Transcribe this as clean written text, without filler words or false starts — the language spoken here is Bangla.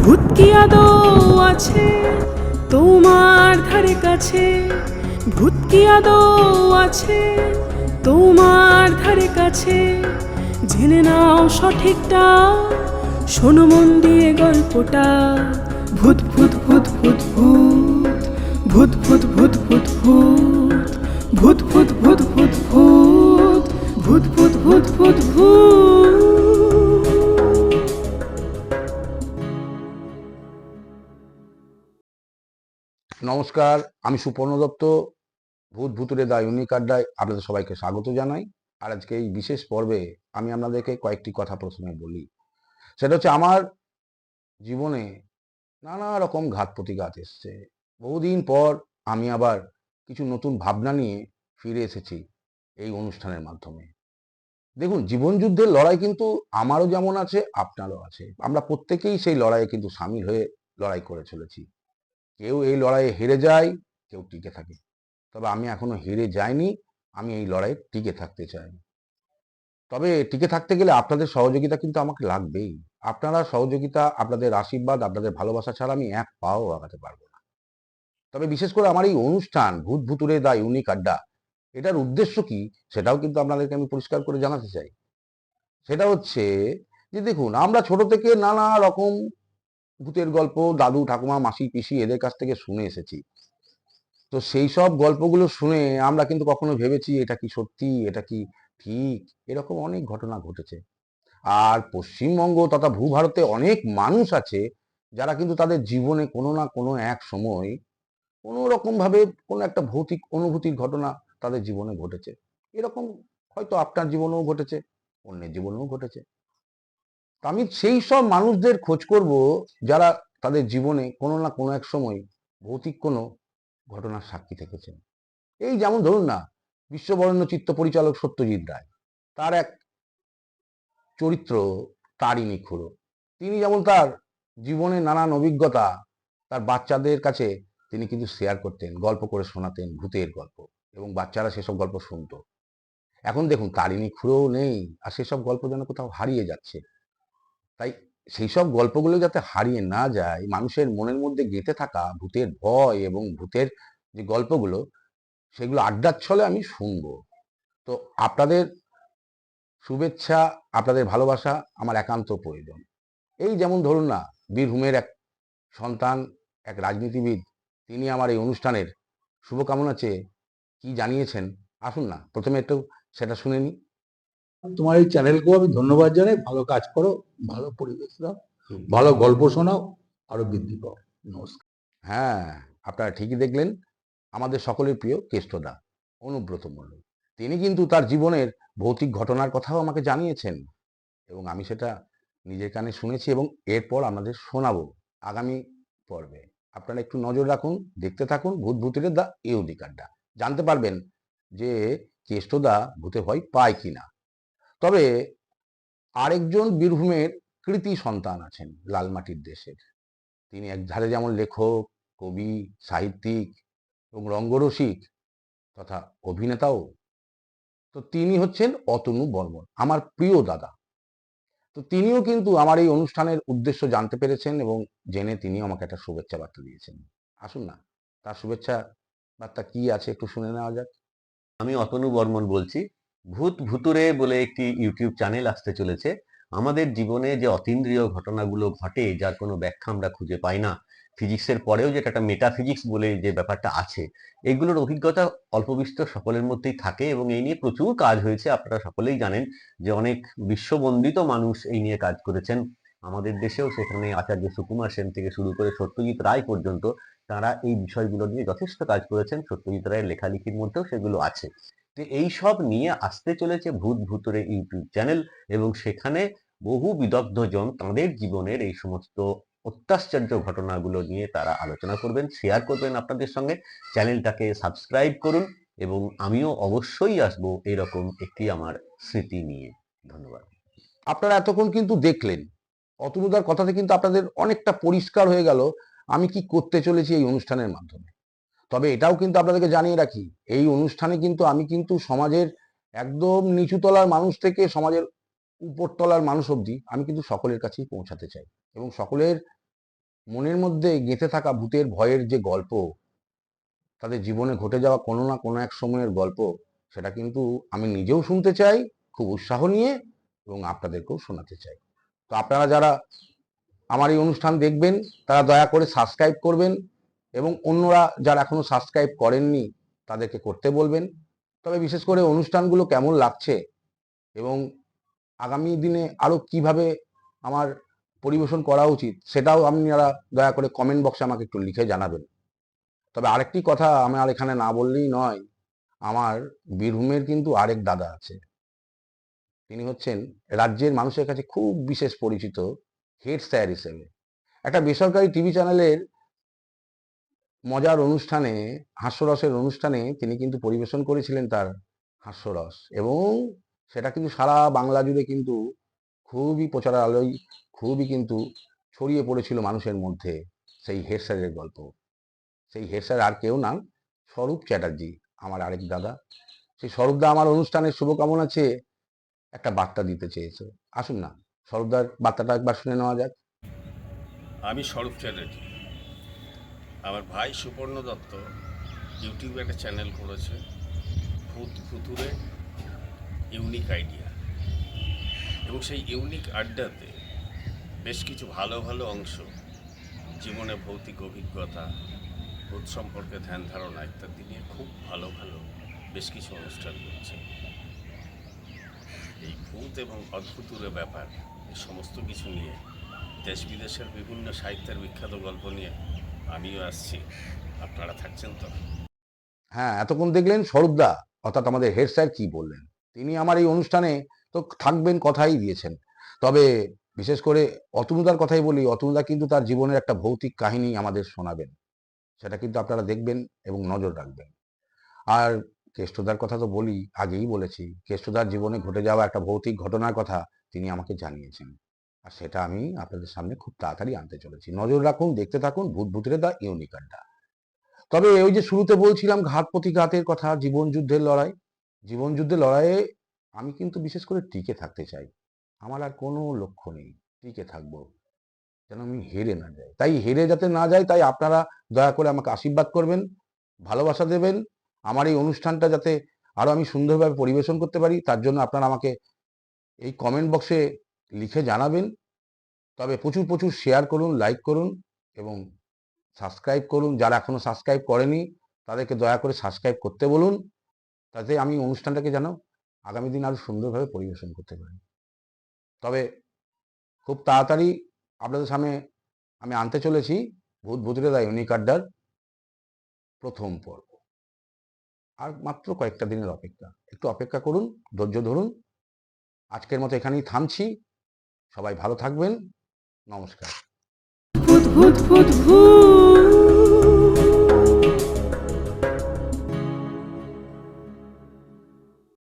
ভূত কি আদৌ আছে তোমার ধারে কাছে? ভূত কি আদৌ আছে তোমার ধারে কাছে? জেনে নাও সঠিকটা, শোনো মন দিয়ে গল্পটা। ভূত ভূত ভূত ভূত ভূত ভূত ভূত ভূত ভূত ভূত ভূত ভূত ভূত ভূত ভূত ভূত ভূত ভূত। নমস্কার, আমি সুপর্ণ দত্ত। ভূত ভুতুড়ে দা ইউনিক আড্ডায় আপনাদের সবাইকে স্বাগত জানাই। আর আজকে এই বিশেষ পর্বে আমি আপনাদেরকে কয়েকটি কথা প্রথমে বলি। সেটা হচ্ছে আমার জীবনে নানা রকম ঘাত প্রতিঘাত এসছে। বহুদিন পর আমি আবার কিছু নতুন ভাবনা নিয়ে ফিরে এসেছি এই অনুষ্ঠানের মাধ্যমে। দেখুন, জীবন যুদ্ধের লড়াই কিন্তু আমারও যেমন আছে, আপনারও আছে। আমরা প্রত্যেকেই সেই লড়াইয়ে কিন্তু সামিল হয়ে লড়াই করে চলেছি। কেউ এই লড়াইয়ে হেরে যায়, কেউ টিকে থাকে। তবে আমি এখনো হেরে যাইনি। আমি এই লড়াইয়ে টিকে থাকতে চাই। তবে টিকে থাকতে গেলে আপনাদের সহযোগিতা কিন্তু আমাকে লাগবেই। আপনারা সহযোগিতা, আপনাদের আশীর্বাদ, আপনাদের ভালোবাসা ছাড়া আমি এক পাও আগাতে পারবো না। তবে বিশেষ করে আমার এই অনুষ্ঠান ভূত ভুতুড়ে দা ইউনিক আড্ডা, এটার উদ্দেশ্য কি সেটাও কিন্তু আপনাদেরকে আমি পরিষ্কার করে জানাতে চাই। সেটা হচ্ছে যে দেখুন, আমরা ছোট থেকে নানা রকম ভূতের গল্প দাদু ঠাকুমা মাসি পিসি এদের কাছ থেকে শুনে এসেছি। তো সেই সব গল্পগুলো শুনে আমরা কিন্তু কখনো ভেবেছি এটা কি সত্যি, এটা কি ঠিক? এরকম অনেক ঘটনা ঘটেছে। আর পশ্চিমবঙ্গ তথা ভূভারতে অনেক মানুষ আছে যারা কিন্তু তাদের জীবনে কোনো না কোনো এক সময় কোনো রকম ভাবে কোনো একটা ভৌতিক অনুভূতির ঘটনা তাদের জীবনে ঘটেছে। এরকম হয়তো আপনার জীবনেও ঘটেছে, অন্যের জীবনেও ঘটেছে। তো আমি সেই সব মানুষদের খোঁজ করব যারা তাদের জীবনে কোনো না কোনো এক সময় ভৌতিক কোনো ঘটনার সাক্ষী থেকেছেন। এই যেমন ধরুন না, বিশ্ববরেণ্য চিত্র পরিচালক সত্যজিৎ রায়, তার এক চরিত্র তারিণী খুড়ো। তিনি যেমন তার জীবনের নানান অভিজ্ঞতা তার বাচ্চাদের কাছে তিনি কিন্তু শেয়ার করতেন, গল্প করে শোনাতেন ভূতের গল্প, এবং বাচ্চারা সেসব গল্প শুনতো। এখন দেখুন তারিণী খুড়োও নেই, আর সেসব গল্প যেন কোথাও হারিয়ে যাচ্ছে। তাই সেই সব গল্পগুলো যাতে হারিয়ে না যায়, মানুষের মনের মধ্যে গেঁথে থাকা ভূতের ভয় এবং ভূতের যে গল্পগুলো, সেগুলো আড্ডার ছলে আমি শুনবো। তো আপনাদের শুভেচ্ছা, আপনাদের ভালোবাসা আমার একান্ত প্রয়োজন। এই যেমন ধরুন না, বীরভূমের এক সন্তান, এক রাজনীতিবিদ, তিনি আমার এই অনুষ্ঠানের শুভকামনা চেয়ে কি জানিয়েছেন, আসুন না প্রথমে একটু সেটা শুনে নিই। তোমার এই চ্যানেলকেও আমি ধন্যবাদ জানাই। ভালো কাজ করো, ভালো পরিবেশ দাও, ভালো গল্প শোনাও, আরো বৃদ্ধি পাও। নমস্কার। হ্যাঁ, আপনারা ঠিকই দেখলেন। আমাদের সকলের প্রিয় কেষ্টদা অনুব্রত মণ্ডল, তিনি কিন্তু তার জীবনের ভৌতিক ঘটনার কথাও আমাকে জানিয়েছেন, এবং আমি সেটা নিজের কানে শুনেছি এবং এরপর আপনাদের শোনাবো আগামী পর্বে। আপনারা একটু নজর রাখুন, দেখতে থাকুন ভূত ভুতুড়ে দা ইউনিক আড্ডা। জানতে পারবেন যে কেষ্টদা ভূতে ভয় পায় কিনা। তবে আরেকজন বীরভূমের কৃতি সন্তান আছেন লালমাটির দেশের। তিনি একধারে যেমন লেখক, কবি, সাহিত্যিক এবং রঙ্গরসিক তথা অভিনেতাও। তো তিনি হচ্ছেন অতনু বর্মন, আমার প্রিয় দাদা। তো তিনিও কিন্তু আমার এই অনুষ্ঠানের উদ্দেশ্য জানতে পেরেছেন এবং জেনে তিনি আমাকে একটা শুভেচ্ছা বার্তা দিয়েছেন। আসুন না, তার শুভেচ্ছা বার্তা কি আছে একটু শুনে নেওয়া যাক। আমি অতনু বর্মন বলছি। ভূত ভুতুরে বলে একটি ইউটিউব চ্যানেল আসতে চলেছে। আমাদের জীবনে যে অতীন্দ্রিয় ঘটনাগুলো ঘটে, যার কোনো ব্যাখ্যা আমরা খুঁজে পাই না, ফিজিক্সের পরেও যেটা একটা মেটাফিজিক্স বলে যে ব্যাপারটা আছে, এইগুলোর অভিজ্ঞতা অল্প বিস্তর সকলের মধ্যেই থাকে এবং এই নিয়ে প্রচুর কাজ হয়েছে। আপনারা সকলেই জানেন যে অনেক বিশ্ববন্দিত মানুষ এই নিয়ে কাজ করেছেন। আমাদের দেশেও সেখানে আচার্য সুকুমার সেন থেকে শুরু করে সত্যজিৎ রায় পর্যন্ত তারা এই বিষয়গুলো নিয়ে যথেষ্ট কাজ করেছেন। সত্যজিৎ রায়ের লেখালেখির মধ্যেও সেগুলো আছে। তো এই সব নিয়ে আসতে চলেছে ভূত ভুতুরে ইউটিউব চ্যানেল, এবং সেখানে বহু বিদগ্ধ জন তাঁদের জীবনের এই সমস্ত অত্যাশ্চর্য ঘটনাগুলো নিয়ে তারা আলোচনা করবেন, শেয়ার করবেন আপনাদের সঙ্গে। চ্যানেলটাকে সাবস্ক্রাইব করুন, এবং আমিও অবশ্যই আসবো এরকম একটি আমার স্মৃতি নিয়ে। ধন্যবাদ। আপনারা এতক্ষণ কিন্তু দেখলেন, অতনুদার কথাতে কিন্তু আপনাদের অনেকটা পরিষ্কার হয়ে গেল আমি কি করতে চলেছি এই অনুষ্ঠানের মাধ্যমে। তবে এটাও কিন্তু আপনাদেরকে জানিয়ে রাখি, এই অনুষ্ঠানে কিন্তু আমি কিন্তু সমাজের একদম নিচুতলার মানুষ থেকে সমাজের উপরতলার মানুষ অবধি আমি কিন্তু সকলের কাছেই পৌঁছাতে চাই, এবং সকলের মনের মধ্যে গেঁথে থাকা ভূতের ভয়ের যে গল্প, তাদের জীবনে ঘটে যাওয়া কোনো না কোনো এক সময়ের গল্প, সেটা কিন্তু আমি নিজেও শুনতে চাই খুব উৎসাহ নিয়ে, এবং আপনাদেরকেও শোনাতে চাই। তো আপনারা যারা আমার এই অনুষ্ঠান দেখবেন তারা দয়া করে সাবস্ক্রাইব করবেন, এবং অন্যরা যারা এখনো সাবস্ক্রাইব করেননি তাদেরকে করতে বলবেন। তবে বিশেষ করে অনুষ্ঠানগুলো কেমন লাগছে এবং আগামী দিনে আরো কিভাবে আমার পরিবেশন করা উচিত সেটাও আপনারা দয়া করে কমেন্ট বক্সে আমাকে একটু লিখে জানাবেন। তবে আরেকটি কথা আমার এখানে না বললেই নয়, আমার বীরভূমের কিন্তু আরেক দাদা আছে। তিনি হচ্ছেন রাজ্যের মানুষের কাছে খুব বিশেষ পরিচিত হেড স্যার হিসেবে। একটা বেসরকারি টিভি চ্যানেলের মজার অনুষ্ঠানে, হাস্যরসের অনুষ্ঠানে তিনি কিন্তু পরিবেশন করেছিলেন তার হাস্যরস, এবং সেটা কিন্তু সারা বাংলা জুড়ে কিন্তু খুবই প্রচারালয়, খুবই কিন্তু ছড়িয়ে পড়েছিল মানুষের মধ্যে সেই হেড স্যারের গল্প। সেই হেড স্যার আর কেউ না, স্বরূপ চ্যাটার্জি, আমার আরেক দাদা। সেই স্বরূপদা আমার অনুষ্ঠানের শুভকামনা চেয়ে একটা বার্তা দিতে চেয়েছে। আসুন না, স্বরূপদার বার্তাটা একবার শুনে নেওয়া যাক। আমি স্বরূপ চ্যাটার্জি। আমার ভাই সুপর্ণ দত্ত ইউটিউবে একটা চ্যানেল করেছে, ভূত ভুতুরে ইউনিক আইডিয়া, এবং সেই ইউনিক আড্ডাতে বেশ কিছু ভালো ভালো অংশ, জীবনে ভৌতিক অভিজ্ঞতা, ভূত সম্পর্কে ধ্যান ধারণা ইত্যাদি নিয়ে খুব ভালো ভালো বেশ কিছু অনুষ্ঠান করছে। এই ভূত এবং অদ্ভুতুরে ব্যাপার, এই সমস্ত কিছু নিয়ে দেশ বিদেশের বিভিন্ন সাহিত্যের বিখ্যাত গল্প নিয়ে আমিও আসছি। আপনারা থাকছেন তো? হ্যাঁ, এতক্ষণ দেখলেন স্বরূপদা অর্থাৎ আমাদের হেড স্যার কি বললেন। তিনি আমার এই অনুষ্ঠানে তো থাকবেন, কথাই দিয়েছেন। তবে বিশেষ করে অতনুদার কথাই বলি, অতনুদা কিন্তু তার জীবনের একটা ভৌতিক কাহিনী আমাদের শোনাবেন, সেটা কিন্তু আপনারা দেখবেন এবং নজর রাখবেন। আর কেষ্টদার কথা তো বলি, আগেই বলেছি, কেষ্টদার জীবনে ঘটে যাওয়া একটা ভৌতিক ঘটনার কথা তিনি আমাকে জানিয়েছেন, আর সেটা আমি আপনাদের সামনে খুব তাড়াতাড়ি আনতে চলেছি। নজর রাখুন, দেখতে থাকুন ভূত ভুতুরে দা ইউনিক আড্ডা। তবে ওই যে শুরুতে বলছিলাম ঘাত প্রতিঘাতের কথা, জীবন যুদ্ধের লড়াই, জীবন যুদ্ধের লড়াইয়ে আমি কিন্তু বিশেষ করে টিকে থাকতে চাই। আমার আর কোনো লক্ষ্য নেই, টিকে থাকবো যেন আমি হেরে না যাই। তাই হেরে যাতে না যাই, তাই আপনারা দয়া করে আমাকে আশীর্বাদ করবেন, ভালোবাসা দেবেন। আমার এই অনুষ্ঠানটা যাতে আরো আমি সুন্দরভাবে পরিবেশন করতে পারি, তার জন্য আপনারা আমাকে এই কমেন্ট বক্সে লিখে জানাবেন। তবে প্রচুর প্রচুর শেয়ার করুন, লাইক করুন এবং সাবস্ক্রাইব করুন। যারা এখনো সাবস্ক্রাইব করেনি তাদেরকে দয়া করে সাবস্ক্রাইব করতে বলুন, তাতে আমি অনুষ্ঠানটাকে যেন আগামী দিন আরো সুন্দরভাবে পরিবেশন করতে পারি। তবে খুব তাড়াতাড়ি আপনাদের সামনে আমি আনতে চলেছি ভূত ভুতুরে দা ইউনিক আড্ডার প্রথম পর্ব। আর মাত্র কয়েকটা দিনের অপেক্ষা, একটু অপেক্ষা করুন, ধৈর্য ধরুন। আজকের মতো এখানেই থামছি। সবাই ভালো থাকবেন। নমস্কার। ভূত ভূত ভূত ভূত